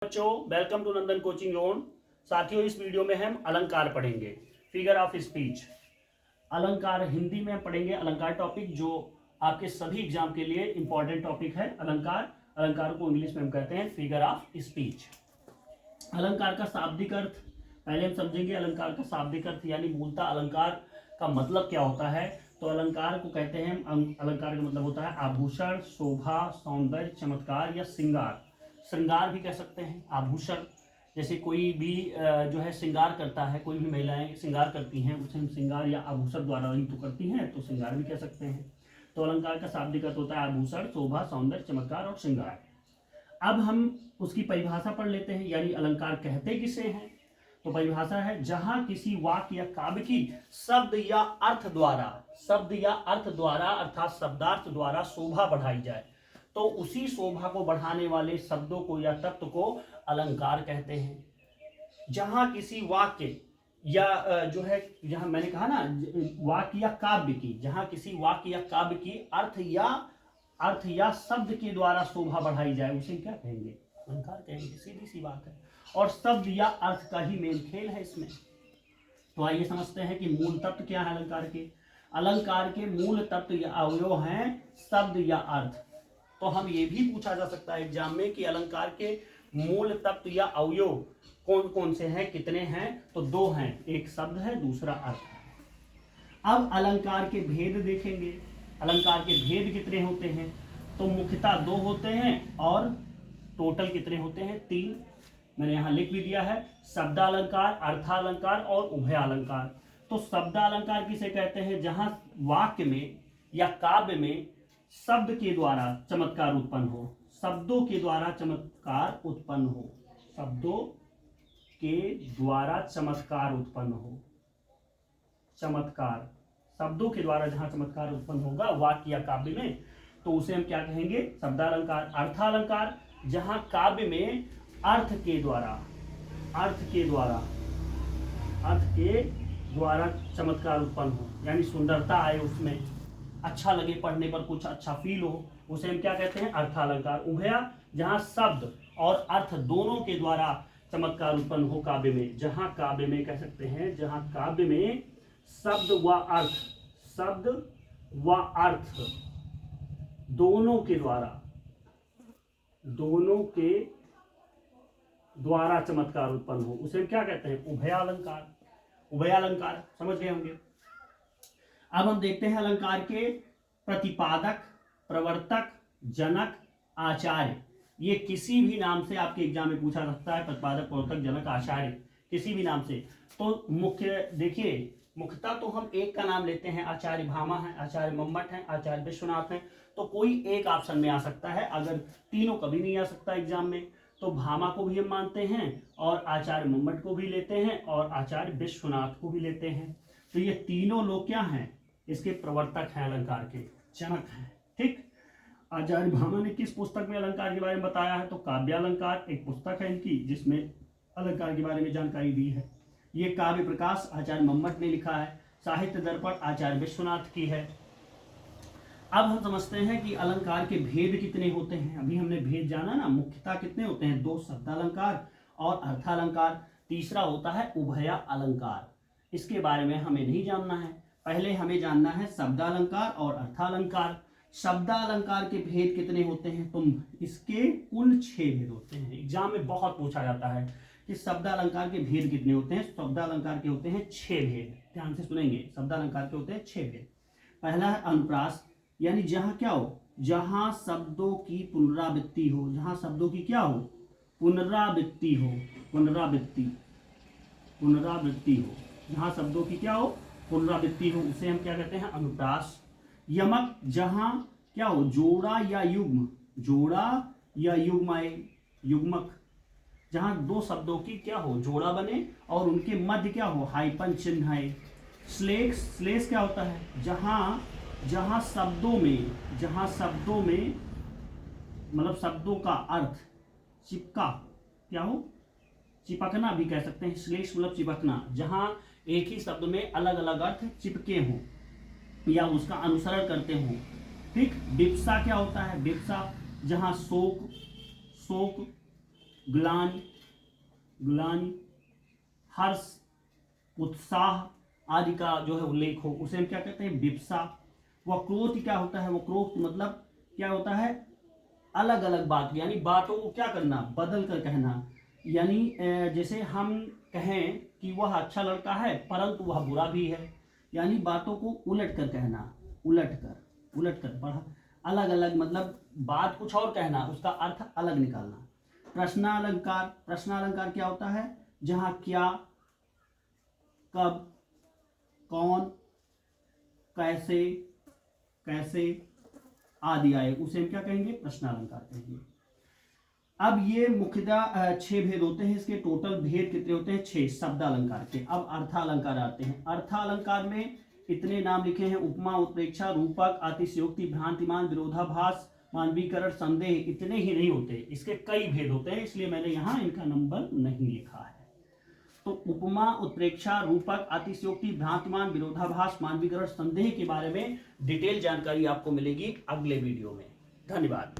बच्चों, welcome to Nandan coaching zone. साथियों, इस वीडियो में हम अलंकार पढ़ेंगे, फिगर ऑफ स्पीच। अलंकार हिंदी में पढ़ेंगे। अलंकार टॉपिक जो आपके सभी एग्जाम के लिए इंपॉर्टेंट टॉपिक है। अलंकार अलंकार को इंग्लिश में हम कहते हैं फिगर ऑफ स्पीच। अलंकार का शाब्दिक अर्थ पहले हम समझेंगे। अलंकार का शाब्दिक अर्थ यानी मूलतः अलंकार का मतलब क्या होता है। तो अलंकार को कहते हैं, अलंकार का मतलब होता है आभूषण, शोभा, सौंदर्य, चमत्कार या श्रृंगार। श्रृंगार भी कह सकते हैं। आभूषण जैसे कोई भी जो है श्रृंगार करता है, कोई भी महिलाएं श्रृंगार करती हैं, उसे हम श्रृंगार या आभूषण द्वारा ही तो करती हैं, तो श्रृंगार भी कह सकते हैं। तो अलंकार का शाब्दिक अर्थ होता है आभूषण, शोभा, सौंदर्य, चमत्कार और श्रृंगार। अब हम उसकी परिभाषा पढ़ लेते हैं, यानी अलंकार कहते किसे हैं। तो परिभाषा है, जहां किसी वाक्य या काव्य की शब्द या अर्थ द्वारा अर्थात शब्दार्थ द्वारा शोभा बढ़ाई जाए, तो उसी शोभा को बढ़ाने वाले शब्दों को या तत्व को अलंकार कहते हैं। जहां किसी वाक्य या जो है, जहां मैंने कहा ना वाक्य या काव्य की, जहां किसी वाक्य या काव्य की अर्थ या शब्द के द्वारा शोभा बढ़ाई जाए, उसे क्या कहेंगे? अलंकार कहेंगे। सीधी सी बात है। और शब्द या अर्थ का ही मेल खेल है इसमें। तो आइए समझते हैं कि मूल तत्व क्या है अलंकार के। अलंकार के मूल तत्व या अवयव हैं शब्द या अर्थ। तो हम ये भी पूछा जा सकता है एग्जाम में कि अलंकार के मूल तत्व या अवयव कौन कौन से हैं, कितने हैं। तो दो हैं, एक शब्द है, दूसरा अर्थ है। अब अलंकार के भेद देखेंगे। अलंकार के भेद कितने होते हैं? तो मुख्यतः दो होते हैं और टोटल कितने होते हैं? तीन। मैंने यहां लिख भी दिया है, शब्दालंकार, अर्थालंकार और उभयालंकार। तो शब्दालंकार किसे कहते हैं? जहां वाक्य में या काव्य में शब्द के द्वारा चमत्कार उत्पन्न हो, शब्दों के द्वारा चमत्कार उत्पन्न हो, शब्दों के द्वारा चमत्कार उत्पन्न हो। चमत्कार, शब्दों के द्वारा जहां चमत्कार उत्पन्न होगा वाक्य या काव्य में, तो उसे हम क्या कहेंगे? शब्दालंकार। अर्थालंकार, जहां काव्य में अर्थ के द्वारा चमत्कार उत्पन्न हो, यानी सुंदरता आए, उसमें अच्छा लगे, पढ़ने पर कुछ अच्छा फील हो, उसे हम क्या कहते हैं? अर्थालंकार। उभया, जहां शब्द और अर्थ दोनों के द्वारा चमत्कार उत्पन्न हो काव्य में, जहां काव्य में कह सकते हैं, जहां काव्य में शब्द व अर्थ दोनों के द्वारा चमत्कार उत्पन्न हो, उसे हम क्या कहते हैं? उभयालंकार। उभयालंकार समझ गए होंगे। अब हम देखते हैं अलंकार के प्रतिपादक, प्रवर्तक, जनक, आचार्य। ये किसी भी नाम से आपके एग्जाम में पूछा सकता है। प्रतिपादक, प्रवर्तक, जनक, आचार्य, किसी भी नाम से। तो मुख्य देखिए, मुख्यतः तो हम एक का नाम लेते हैं, आचार्य भामा है, आचार्य मम्मट है, आचार्य विश्वनाथ है। तो कोई एक ऑप्शन में आ सकता है। अगर तीनों कभी नहीं आ सकता एग्जाम में, तो भामा को भी हम मानते हैं और आचार्य मम्मट को भी लेते हैं और आचार्य विश्वनाथ को भी लेते हैं। तो ये तीनों लोग क्या हैं? इसके प्रवर्तक हैं, अलंकार के जनक हैं। ठीक। आचार्य भामा ने किस पुस्तक में अलंकार के बारे में बताया है? तो काव्यालंकार एक पुस्तक है इनकी, जिसमें अलंकार के बारे में जानकारी दी है। ये काव्य प्रकाश आचार्य मम्मट ने लिखा है। साहित्य दर्पण आचार्य विश्वनाथ की है। अब हम समझते हैं कि अलंकार के भेद कितने होते हैं। अभी हमने भेद जाना ना, मुख्यतः कितने होते हैं? दो, शब्दालंकार और अर्थालंकार। तीसरा होता है उभया अलंकार। इसके बारे में हमें नहीं जानना है, पहले हमें जानना है शब्दालंकार और अर्थालंकार। शब्दालंकार के भेद कितने होते हैं? तो इसके कुल 6 भेद होते हैं। एग्जाम में बहुत पूछा जाता है कि शब्दालंकार के भेद कितने होते हैं। शब्दालंकार के होते हैं 6 भेद। ध्यान से सुनेंगे, शब्दालंकार के होते हैं 6 भेद। पहला है अनुप्रास, यानी जहां क्या हो? जहां शब्दों की पुनरावृत्ति हो। जहां शब्दों की क्या हो? पुनरावृत्ति हो। पुनरावृत्ति हो, जहां शब्दों की क्या हो? पुनरावृत्ति हो, उसे हम क्या कहते हैं? अनुप्रास। यमक, जहां क्या हो? जोड़ा या युग्म आए, युग्मक, जहां दो शब्दों की क्या हो? जोड़ा बने और उनके मध्य क्या हो? हाइपन चिन्ह है। श्लेष क्या होता है? जहां शब्दों में मतलब शब्दों का अर्थ चिपका, क्या हो? चिपकना भी कह सकते हैं। श्लेष मतलब चिपकना, जहां एक ही शब्द में अलग अलग अर्थ चिपके हों या उसका अनुसरण करते हों। ठीक। विप्सा क्या होता है? विप्सा, जहां शोक ग्लानि, ग्लानि, हर्ष, उत्साह आदि का जो है उल्लेख हो उसे हम क्या कहते हैं, विप्सा। वक्रोक्ति क्या होता है, वक्रोक्ति मतलब क्या होता है, अलग अलग बात, यानी बातों को क्या करना, बदल कर कहना। यानी जैसे हम कहें कि वह अच्छा लड़का है परंतु वह बुरा भी है, यानी बातों को उलट कर कहना, उलट कर पढ़ा, अलग अलग मतलब बात कुछ और कहना, उसका अर्थ अलग निकालना। प्रश्नालंकार, प्रश्नालंकार क्या होता है, जहां क्या, कब, कौन, कैसे, कैसे आदि आए उसे हम क्या कहेंगे, प्रश्नालंकार कहेंगे। अब ये मुख्यतः 6 भेद होते हैं, इसके टोटल भेद कितने होते हैं, 6 शब्दालंकार के। अब अर्थालंकार आते हैं। अर्थालंकार में इतने नाम लिखे हैं, उपमा, उत्प्रेक्षा, रूपक, अतिशयोक्ति, भ्रांतिमान, विरोधाभास, मानवीकरण, संदेह, इतने ही नहीं होते, इसके कई भेद होते हैं, इसलिए मैंने यहाँ इनका नंबर नहीं लिखा है। तो उपमा, उत्प्रेक्षा, रूपक, अतिशयोक्ति, भ्रांतिमान, विरोधाभास, मानवीकरण, संदेह के बारे में डिटेल जानकारी आपको मिलेगी अगले वीडियो में। धन्यवाद।